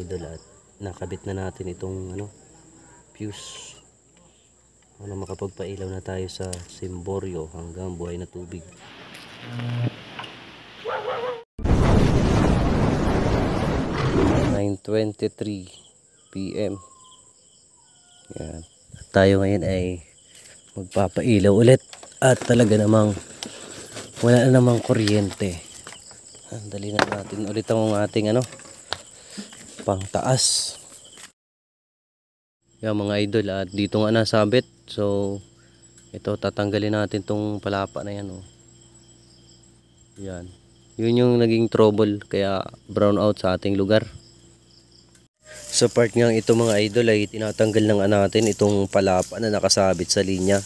idol, at nakabit na natin itong fuse para makapagpailaw na tayo sa Cimborio hanggang Buhay na Tubig. 9:23 PM. Yan. Tayo ngayon ay magpapailaw ulit at talaga namang wala na namang kuryente. Dali na natin ulit ang ating pangtaas. Yan mga idol, at dito nga nasabit. So ito, tatanggalin natin tong palapa na yan. Yan. Yun yung naging trouble kaya brown out sa ating lugar. Sa part nga ito mga idol ay tinatanggal na nga natin itong palapa na nakasabit sa linya.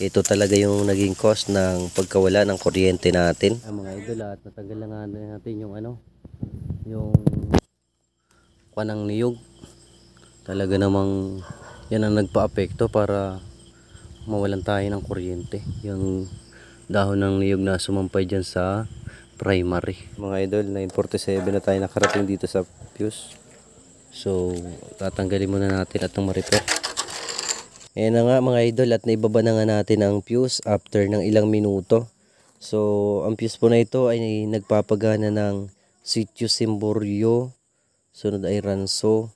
Ito talaga yung naging cause ng pagkawala ng kuryente natin. Mga idol, at natanggal na nga natin yung yung kanang niyog. Talaga namang yan ang nagpa-apekto para mawalan tayo ng kuryente. Yung dahon ng niyog na sumampay dyan sa primary. Mga idol, 9:47 na tayo nakarating dito sa fuse. So tatanggalin muna natin at ma-repair. Ayan na nga mga idol, at naibaba na nga natin ang fuse after ng ilang minuto. So ang fuse po na ito ay nagpapagana ng Sitio Cimborio, sunod ay Ranso,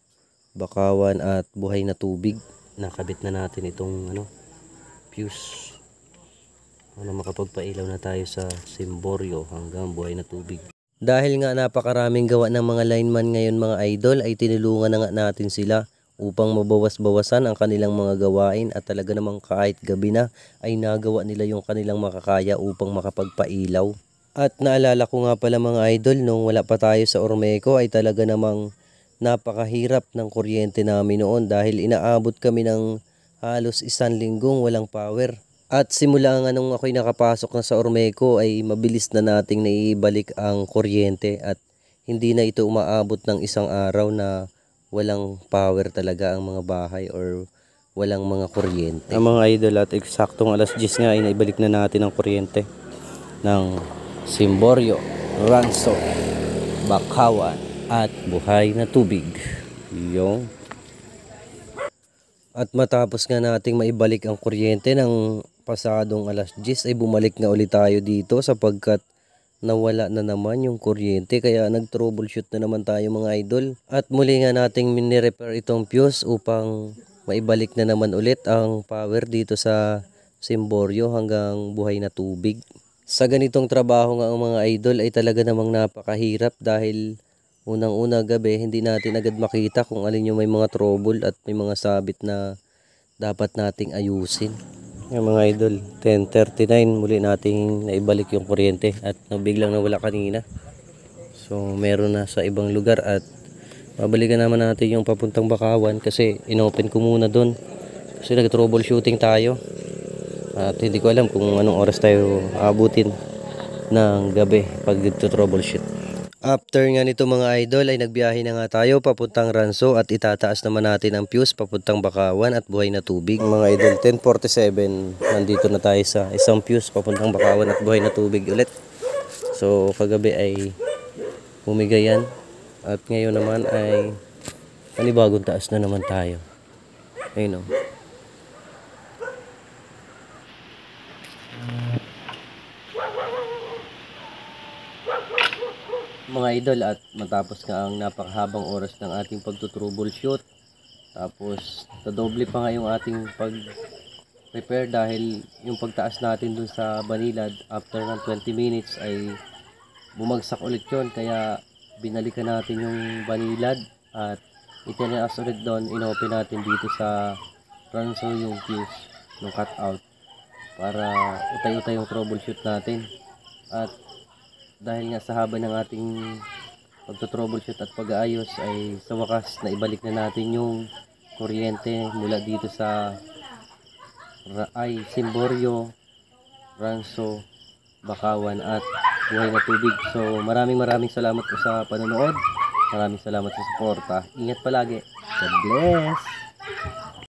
Bakawan at Buhay na Tubig. Nakabit na natin itong fuse para makapagpailaw na tayo sa Cimborio hanggang Buhay na Tubig. Dahil nga napakaraming gawa ng mga lineman ngayon mga idol, ay tinulungan na nga natin sila upang mabawas-bawasan ang kanilang mga gawain, at talaga namang kahit gabi na ay nagawa nila yung kanilang makakaya upang makapagpailaw. At naalala ko nga pala mga idol, nung wala pa tayo sa Ormeco ay talaga namang napakahirap ng kuryente namin noon dahil inaabot kami ng halos 1 linggong walang power. At simula nga nung ako'y nakapasok na sa Ormeco ay mabilis na nating naibalik ang kuryente, at hindi na ito umaabot ng 1 araw na walang power talaga ang mga bahay or walang mga kuryente. Ang mga idol, at eksaktong alas 10 nga ay naibalik na natin ang kuryente ng Cimborio, Ranso, Bakawan at Buhay na Tubig. Yung at matapos nga nating maibalik ang kuryente ng pasadong alas 10 ay bumalik na ulit tayo dito sapagkat nawala na naman yung kuryente, kaya nag-troubleshoot na naman tayo mga idol. At muli nga nating mini-repair itong fuse upang maibalik na naman ulit ang power dito sa Cimborio hanggang Buhay na Tubig. Sa ganitong trabaho nga ang mga idol ay talaga namang napakahirap dahil unang-una gabi hindi natin agad makita kung alin yung may mga trouble at may mga sabit na dapat nating ayusin. Yung mga idol, 10:39 muli nating naibalik yung kuryente at biglang nawala kanina. So meron na sa ibang lugar, at babalikan naman natin yung papuntang Bakawan kasi inopen ko muna doon kasi nag-troubleshooting tayo. At hindi ko alam kung anong oras tayo abutin ng gabi pag nagto-troubleshoot. After nga nito mga idol ay nagbiyahe na nga tayo papuntang Ranso, at itataas naman natin ang fuse papuntang Bakawan at Buhay na Tubig. Mga idol, 10:47 nandito na tayo sa isang fuse papuntang Bakawan at Buhay na Tubig ulit. So kagabi ay bumigay yan, at ngayon naman ay panibagong taas na naman tayo. Ayun o. Mga idol, at matapos nga ang napakahabang oras ng ating pagtutroubleshoot, tapos nadoble pa nga yung ating pag-repair dahil yung pagtaas natin dun sa Banilad after ng 20 minutes ay bumagsak ulit yun, kaya binalikan natin yung Banilad at itinaas ulit doon. Inopen natin dito sa Ranso yung fuse ng cutout para utay-utay yung troubleshoot natin. At dahil nga sa haba ng ating pagto-troubleshoot at pag-aayos ay sa wakas na ibalik na natin yung kuryente mula dito sa Cimborio, Ranso, Bakawan at Buhay na Tubig. So maraming salamat po sa panonood. Maraming salamat sa suporta. Ingat palagi. God bless.